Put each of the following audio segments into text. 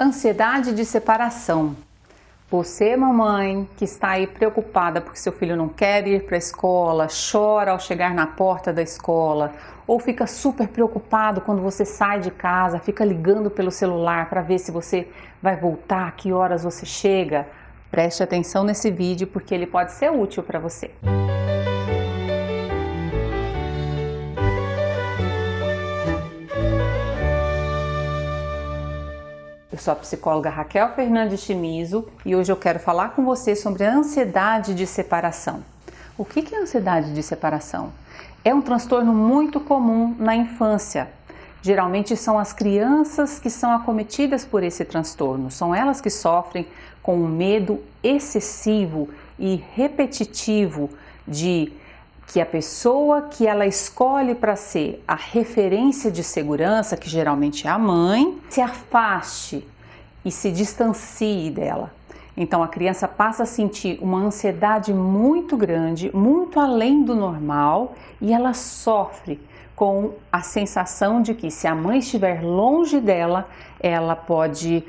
Ansiedade de separação. Você, mamãe, que está aí preocupada porque seu filho não quer ir para a escola, chora ao chegar na porta da escola, ou fica super preocupado quando você sai de casa, fica ligando pelo celular para ver se você vai voltar, que horas você chega, preste atenção nesse vídeo porque ele pode ser útil para você. Eu sou a psicóloga Raquel Fernandes Chimizo e hoje eu quero falar com você sobre a ansiedade de separação. O que é ansiedade de separação? É um transtorno muito comum na infância. Geralmente são as crianças que são acometidas por esse transtorno, são elas que sofrem com um medo excessivo e repetitivo de que a pessoa que ela escolhe para ser a referência de segurança, que geralmente é a mãe, se afaste e se distancie dela. Então a criança passa a sentir uma ansiedade muito grande, muito além do normal, e ela sofre com a sensação de que se a mãe estiver longe dela, ela pode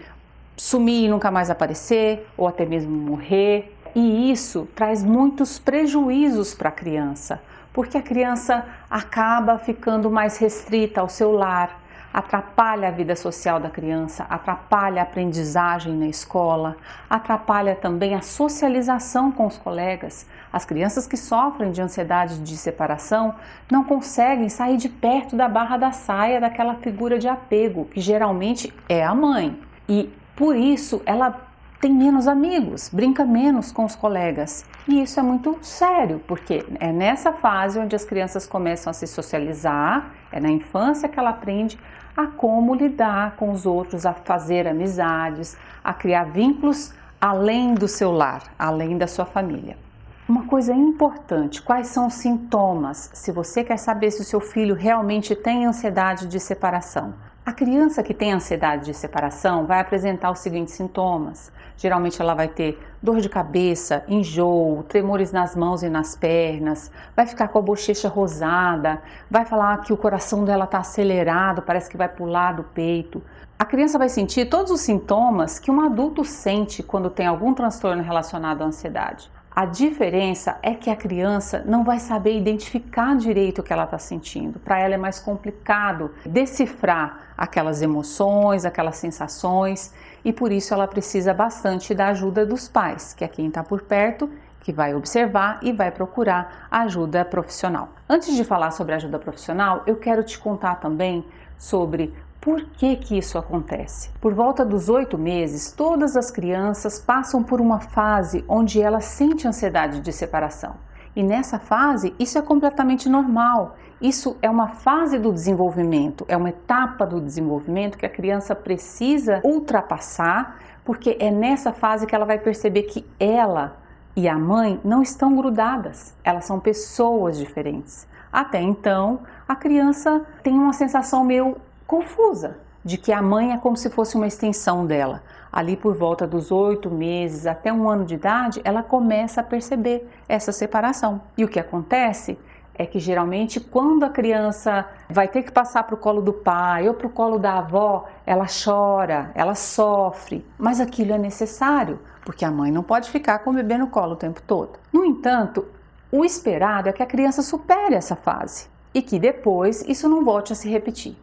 sumir e nunca mais aparecer, ou até mesmo morrer. E isso traz muitos prejuízos para a criança, porque a criança acaba ficando mais restrita ao seu lar, atrapalha a vida social da criança, atrapalha a aprendizagem na escola, atrapalha também a socialização com os colegas. As crianças que sofrem de ansiedade de separação não conseguem sair de perto da barra da saia daquela figura de apego, que geralmente é a mãe. E por isso ela tem menos amigos, brinca menos com os colegas. E isso é muito sério, porque é nessa fase onde as crianças começam a se socializar, é na infância que ela aprende a como lidar com os outros, a fazer amizades, a criar vínculos além do seu lar, além da sua família. Uma coisa importante, quais são os sintomas? Se você quer saber se o seu filho realmente tem ansiedade de separação. A criança que tem ansiedade de separação vai apresentar os seguintes sintomas. Geralmente ela vai ter dor de cabeça, enjoo, tremores nas mãos e nas pernas, vai ficar com a bochecha rosada, vai falar que o coração dela está acelerado, parece que vai pular do peito. A criança vai sentir todos os sintomas que um adulto sente quando tem algum transtorno relacionado à ansiedade. A diferença é que a criança não vai saber identificar direito o que ela está sentindo. Para ela é mais complicado decifrar aquelas emoções, aquelas sensações, e por isso ela precisa bastante da ajuda dos pais, que é quem está por perto, que vai observar e vai procurar ajuda profissional. Antes de falar sobre ajuda profissional, eu quero te contar também sobre por que isso acontece? Por volta dos 8 meses, todas as crianças passam por uma fase onde ela sente ansiedade de separação. E nessa fase, isso é completamente normal. Isso é uma fase do desenvolvimento, é uma etapa do desenvolvimento que a criança precisa ultrapassar, porque é nessa fase que ela vai perceber que ela e a mãe não estão grudadas, elas são pessoas diferentes. Até então, a criança tem uma sensação meio confusa, de que a mãe é como se fosse uma extensão dela. Ali por volta dos 8 meses até 1 ano de idade, ela começa a perceber essa separação. E o que acontece é que geralmente quando a criança vai ter que passar para o colo do pai ou para o colo da avó, ela chora, ela sofre, mas aquilo é necessário, porque a mãe não pode ficar com o bebê no colo o tempo todo. No entanto, o esperado é que a criança supere essa fase e que depois isso não volte a se repetir.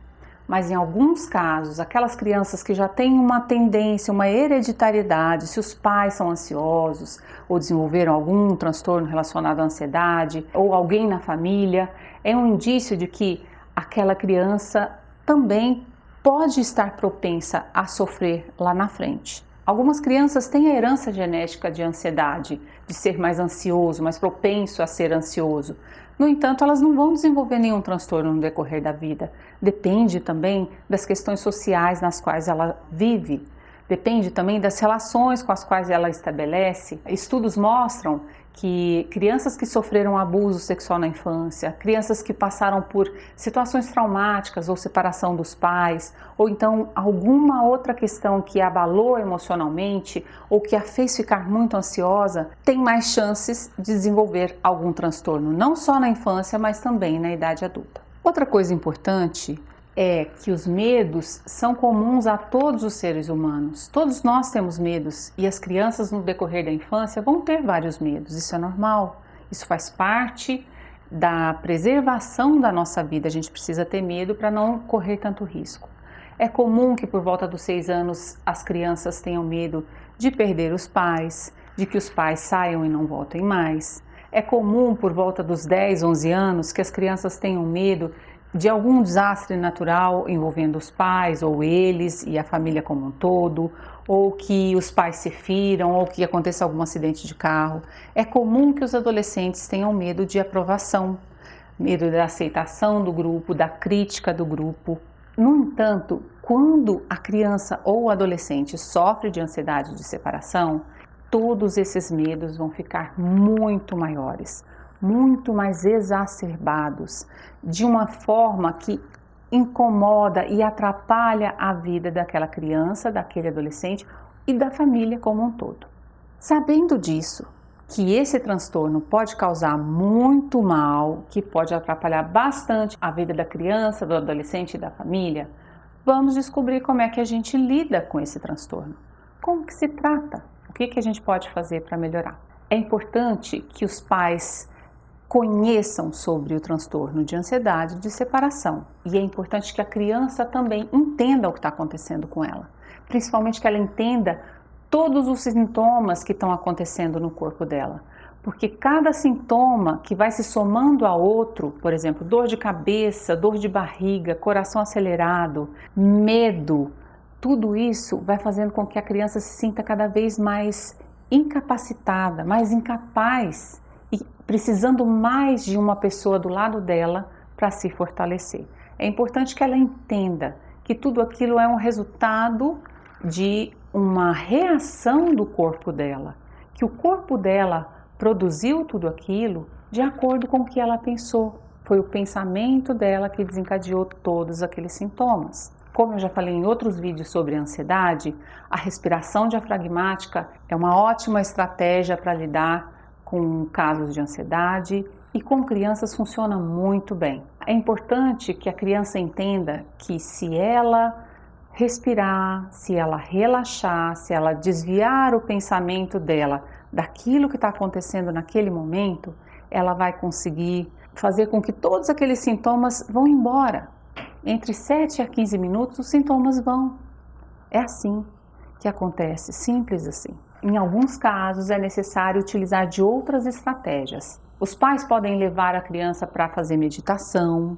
Mas em alguns casos, aquelas crianças que já têm uma tendência, uma hereditariedade, se os pais são ansiosos ou desenvolveram algum transtorno relacionado à ansiedade, ou alguém na família, é um indício de que aquela criança também pode estar propensa a sofrer lá na frente. Algumas crianças têm a herança genética de ansiedade, de ser mais ansioso, mais propenso a ser ansioso. No entanto, elas não vão desenvolver nenhum transtorno no decorrer da vida. Depende também das questões sociais nas quais ela vive. Depende também das relações com as quais ela estabelece. Estudos mostram que crianças que sofreram abuso sexual na infância, crianças que passaram por situações traumáticas ou separação dos pais, ou então alguma outra questão que a abalou emocionalmente ou que a fez ficar muito ansiosa, têm mais chances de desenvolver algum transtorno, não só na infância, mas também na idade adulta. Outra coisa importante é que os medos são comuns a todos os seres humanos. Todos nós temos medos e as crianças no decorrer da infância vão ter vários medos. Isso é normal, isso faz parte da preservação da nossa vida. A gente precisa ter medo para não correr tanto risco. É comum que por volta dos 6 anos as crianças tenham medo de perder os pais, de que os pais saiam e não voltem mais. É comum por volta dos 10, 11 anos que as crianças tenham medo de algum desastre natural envolvendo os pais ou eles e a família como um todo, ou que os pais se firam, ou que aconteça algum acidente de carro. É comum que os adolescentes tenham medo de aprovação, medo da aceitação do grupo, da crítica do grupo. No entanto, quando a criança ou o adolescente sofre de ansiedade de separação, todos esses medos vão ficar muito maiores, muito mais exacerbados, de uma forma que incomoda e atrapalha a vida daquela criança, daquele adolescente e da família como um todo. Sabendo disso, que esse transtorno pode causar muito mal, que pode atrapalhar bastante a vida da criança, do adolescente e da família, vamos descobrir como é que a gente lida com esse transtorno. Como que se trata? O que a gente pode fazer para melhorar? É importante que os pais conheçam sobre o transtorno de ansiedade de separação. E é importante que a criança também entenda o que está acontecendo com ela. Principalmente que ela entenda todos os sintomas que estão acontecendo no corpo dela. Porque cada sintoma que vai se somando a outro, por exemplo, dor de cabeça, dor de barriga, coração acelerado, medo, tudo isso vai fazendo com que a criança se sinta cada vez mais incapacitada, mais incapaz e precisando mais de uma pessoa do lado dela para se fortalecer. É importante que ela entenda que tudo aquilo é um resultado de uma reação do corpo dela, que o corpo dela produziu tudo aquilo de acordo com o que ela pensou. Foi o pensamento dela que desencadeou todos aqueles sintomas. Como eu já falei em outros vídeos sobre ansiedade, a respiração diafragmática é uma ótima estratégia para lidar com casos de ansiedade e com crianças funciona muito bem. É importante que a criança entenda que se ela respirar, se ela relaxar, se ela desviar o pensamento dela daquilo que está acontecendo naquele momento, ela vai conseguir fazer com que todos aqueles sintomas vão embora. Entre 7 a 15 minutos os sintomas vão. É assim que acontece, simples assim. Em alguns casos é necessário utilizar de outras estratégias. Os pais podem levar a criança para fazer meditação,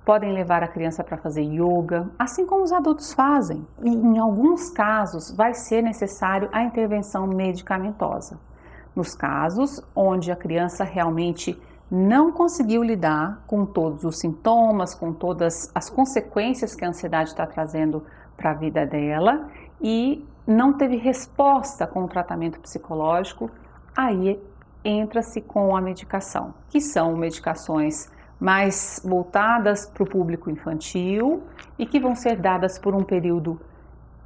podem levar a criança para fazer yoga, assim como os adultos fazem. E em alguns casos vai ser necessário a intervenção medicamentosa. Nos casos onde a criança realmente não conseguiu lidar com todos os sintomas, com todas as consequências que a ansiedade está trazendo para a vida dela e não teve resposta com o tratamento psicológico, aí entra-se com a medicação, que são medicações mais voltadas para o público infantil e que vão ser dadas por um período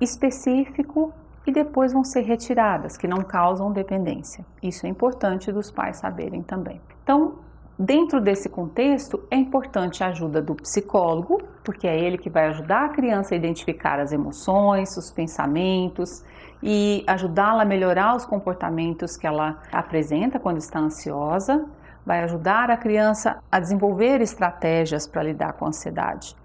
específico e depois vão ser retiradas, que não causam dependência. Isso é importante dos pais saberem também. Então, dentro desse contexto, é importante a ajuda do psicólogo, porque é ele que vai ajudar a criança a identificar as emoções, os pensamentos e ajudá-la a melhorar os comportamentos que ela apresenta quando está ansiosa, vai ajudar a criança a desenvolver estratégias para lidar com a ansiedade.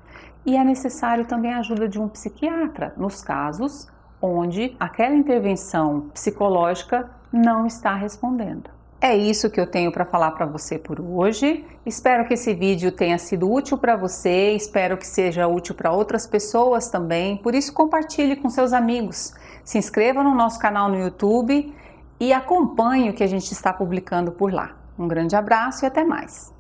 E é necessário também a ajuda de um psiquiatra, nos casos onde aquela intervenção psicológica não está respondendo. É isso que eu tenho para falar para você por hoje. Espero que esse vídeo tenha sido útil para você, espero que seja útil para outras pessoas também. Por isso, compartilhe com seus amigos. Se inscreva no nosso canal no YouTube e acompanhe o que a gente está publicando por lá. Um grande abraço e até mais!